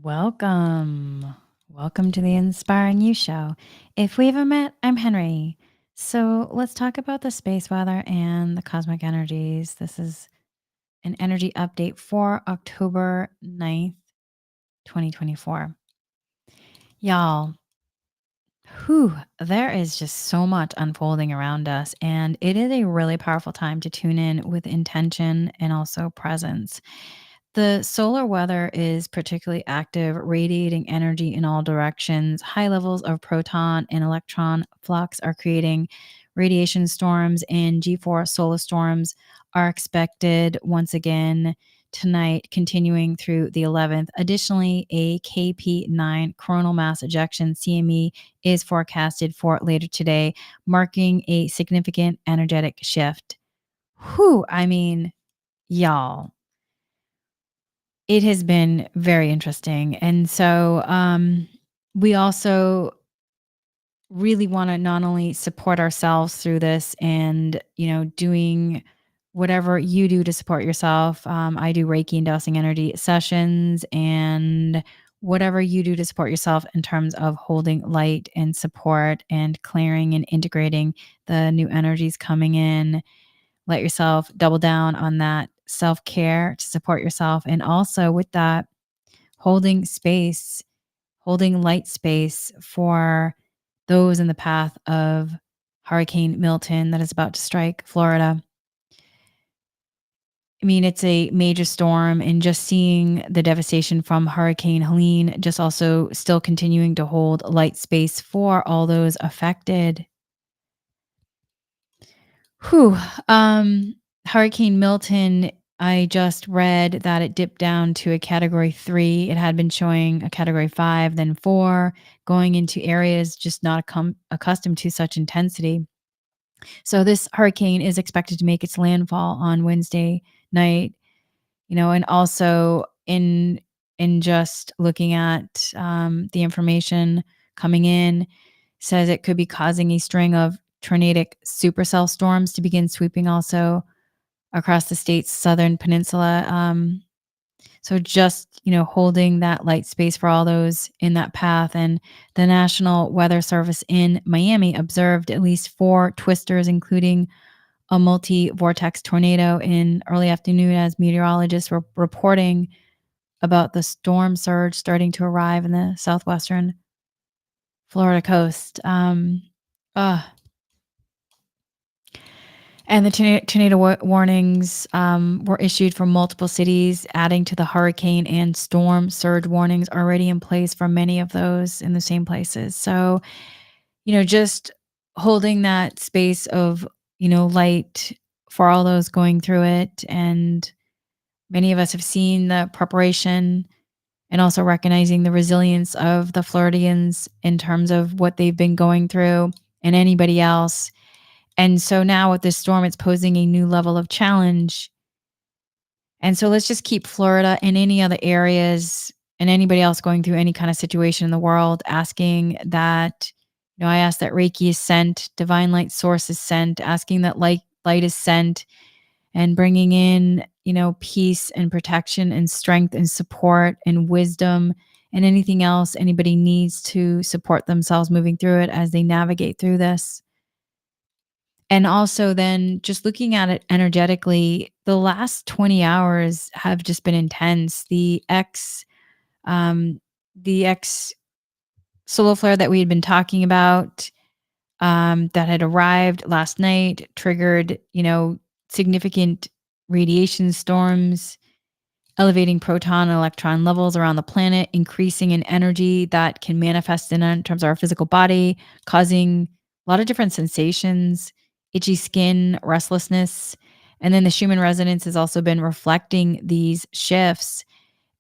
Welcome. Welcome to the Inspiring You Show. If we haven't met, I'm Henry. So let's talk about the space weather and the cosmic energies. This is an energy update for October 9th, 2024. Y'all, there is just so much unfolding around us, and it is a really powerful time to tune in with intention and also presence. The solar weather is particularly active, radiating energy in all directions. High levels of proton and electron flux are creating radiation storms, and G4 solar storms are expected once again tonight, continuing through the 11th. Additionally, a KP9 coronal mass ejection CME is forecasted for later today, marking a significant energetic shift. Y'all, it has been very interesting. And so we also really want to not only support ourselves through this and, doing whatever you do to support yourself. I do Reiki and dowsing energy sessions and whatever you do to support yourself in terms of holding light and support and clearing and integrating the new energies coming in. Let yourself double down on that self-care to support yourself. And also with that, holding space, holding light space for those in the path of Hurricane Milton that is about to strike Florida. It's a major storm, and just seeing the devastation from Hurricane Helene, just also still continuing to hold light space for all those affected. Whew. Hurricane Milton, I just read that it dipped down to a category 3. It had been showing a category 5, then 4, going into areas just not accustomed to such intensity. So this hurricane is expected to make its landfall on Wednesday night, and also in just looking at the information coming in, says it could be causing a string of tornadic supercell storms to begin sweeping also across the state's southern peninsula. So just, holding that light space for all those in that path. And the National Weather Service in Miami observed at least 4 twisters, including a multi-vortex tornado in early afternoon, as meteorologists were reporting about the storm surge starting to arrive in the southwestern Florida coast. And the tornado warnings were issued for multiple cities, adding to the hurricane and storm surge warnings already in place for many of those in the same places. So, just holding that space of, light for all those going through it. And many of us have seen the preparation and also recognizing the resilience of the Floridians in terms of what they've been going through and anybody else. And so now with this storm, it's posing a new level of challenge. And so let's just keep Florida and any other areas and anybody else going through any kind of situation in the world asking that, I ask that Reiki is sent, divine light source is sent, asking that light is sent, and bringing in, peace and protection and strength and support and wisdom and anything else anybody needs to support themselves moving through it as they navigate through this. And also then just looking at it energetically, the last 20 hours have just been intense. Um, the X solar flare that we had been talking about, that had arrived last night triggered, significant radiation storms, elevating proton and electron levels around the planet, increasing in energy that can manifest in terms of our physical body, causing a lot of different sensations, itchy skin, restlessness. And then the Schumann resonance has also been reflecting these shifts.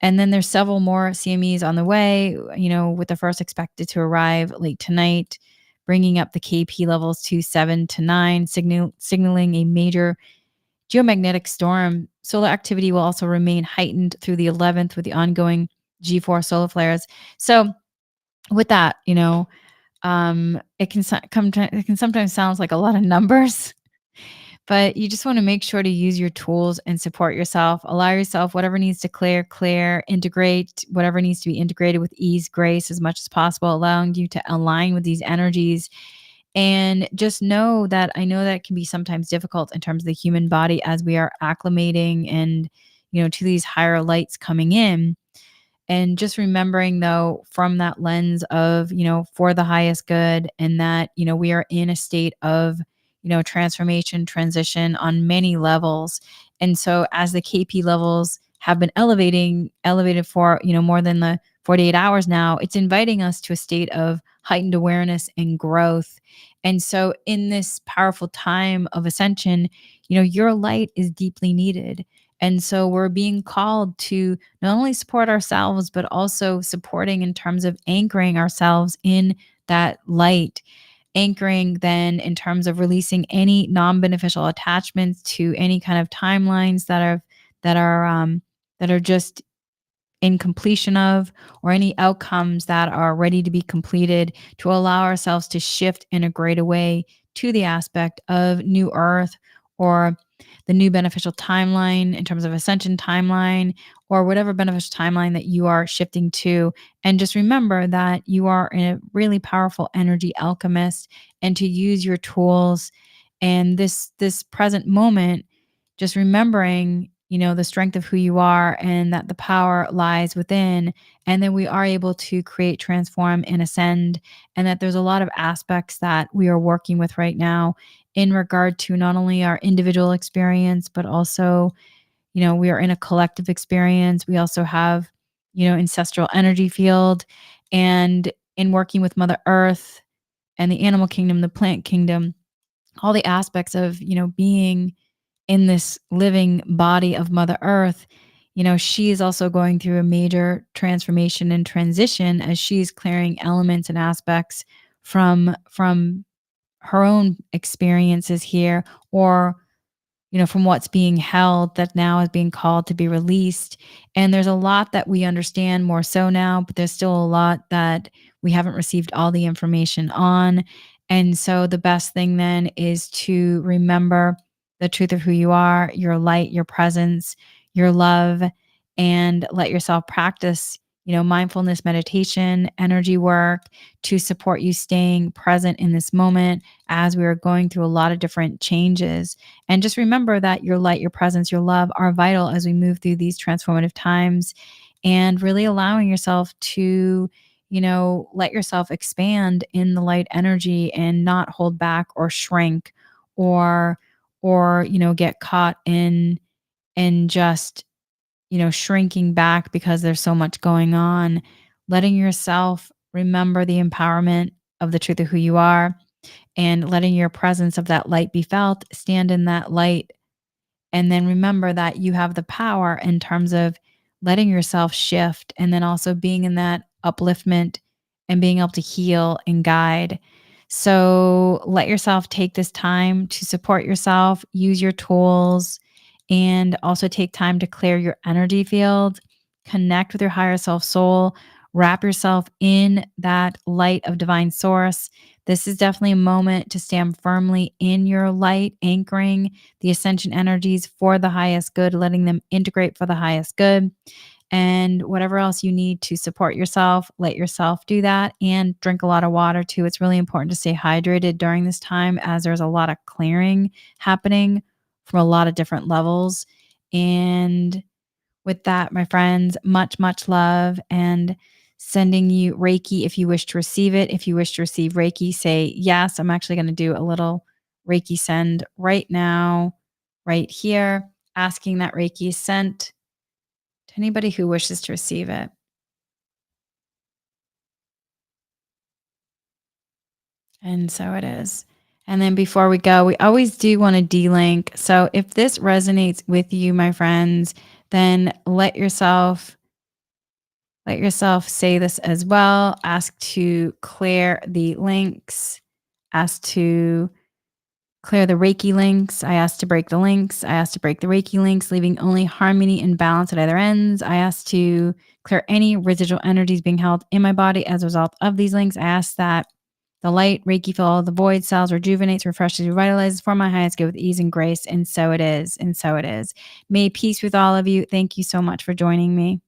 And then there's several more CMEs on the way, with the first expected to arrive late tonight, bringing up the KP levels to 7 to 9, signaling a major geomagnetic storm. Solar activity will also remain heightened through the 11th with the ongoing G4 solar flares. So with that, it can sometimes sound like a lot of numbers, But you just want to make sure to use your tools and support yourself. Allow yourself whatever needs to clear, integrate whatever needs to be integrated with ease, grace as much as possible, allowing you to align with these energies. And just know that I know that it can be sometimes difficult in terms of the human body as we are acclimating and, to these higher lights coming in. And just remembering though from that lens of, for the highest good, and that, we are in a state of, transformation, transition on many levels. And so as the KP levels have been elevated for, more than the 48 hours now, it's inviting us to a state of heightened awareness and growth. And so in this powerful time of ascension, your light is deeply needed. And so we're being called to not only support ourselves, but also supporting in terms of anchoring ourselves in that light, anchoring then in terms of releasing any non-beneficial attachments to any kind of timelines that are that are just in completion of, or any outcomes that are ready to be completed, to allow ourselves to shift in a greater way to the aspect of new earth, or the new beneficial timeline in terms of ascension timeline, or whatever beneficial timeline that you are shifting to. And just remember that you are a really powerful energy alchemist, and to use your tools and this present moment, just remembering, the strength of who you are, and that the power lies within, and then we are able to create, transform, and ascend. And that there's a lot of aspects that we are working with right now in regard to not only our individual experience, but also, we are in a collective experience. We also have, ancestral energy field, and in working with Mother Earth and the animal kingdom, the plant kingdom, all the aspects of, being in this living body of Mother Earth. She is also going through a major transformation and transition as she's clearing elements and aspects from her own experiences here, or from what's being held that now is being called to be released. And there's a lot that we understand more so now, but there's still a lot that we haven't received all the information on. And so the best thing then is to remember the truth of who you are, your light, your presence, your love, and let yourself practice, mindfulness, meditation, energy work, to support you staying present in this moment as we are going through a lot of different changes. And just remember that your light, your presence, your love are vital as we move through these transformative times, and really allowing yourself to, let yourself expand in the light energy, and not hold back or shrink, or get caught in just, shrinking back because there's so much going on. Letting yourself remember the empowerment of the truth of who you are, and letting your presence of that light be felt, stand in that light. And then remember that you have the power in terms of letting yourself shift, and then also being in that upliftment and being able to heal and guide. So let yourself take this time to support yourself, use your tools, and also take time to clear your energy field, connect with your higher self soul, wrap yourself in that light of divine source. This is definitely a moment to stand firmly in your light, anchoring the ascension energies for the highest good, letting them integrate for the highest good. And whatever else you need to support yourself, let yourself do that, and drink a lot of water too. It's really important to stay hydrated during this time, as there's a lot of clearing happening from a lot of different levels. And with that, my friends, much, much love, and sending you Reiki if you wish to receive it. If you wish to receive Reiki, say yes. I'm actually going to do a little Reiki send right now, right here, asking that Reiki is sent to anybody who wishes to receive it. And so it is. And then before we go, we always do want to delink. So if this resonates with you, my friends, then let yourself say this as well. Ask to clear the links. Ask to clear the Reiki links. I ask to break the links. I ask to break the Reiki links, leaving only harmony and balance at either ends. I ask to clear any residual energies being held in my body as a result of these links. I ask that The light Reiki fill all the void cells, rejuvenates, refreshes, revitalizes for my highest good with ease and grace. And so it is. And so it is. May peace with all of you. Thank you so much for joining me.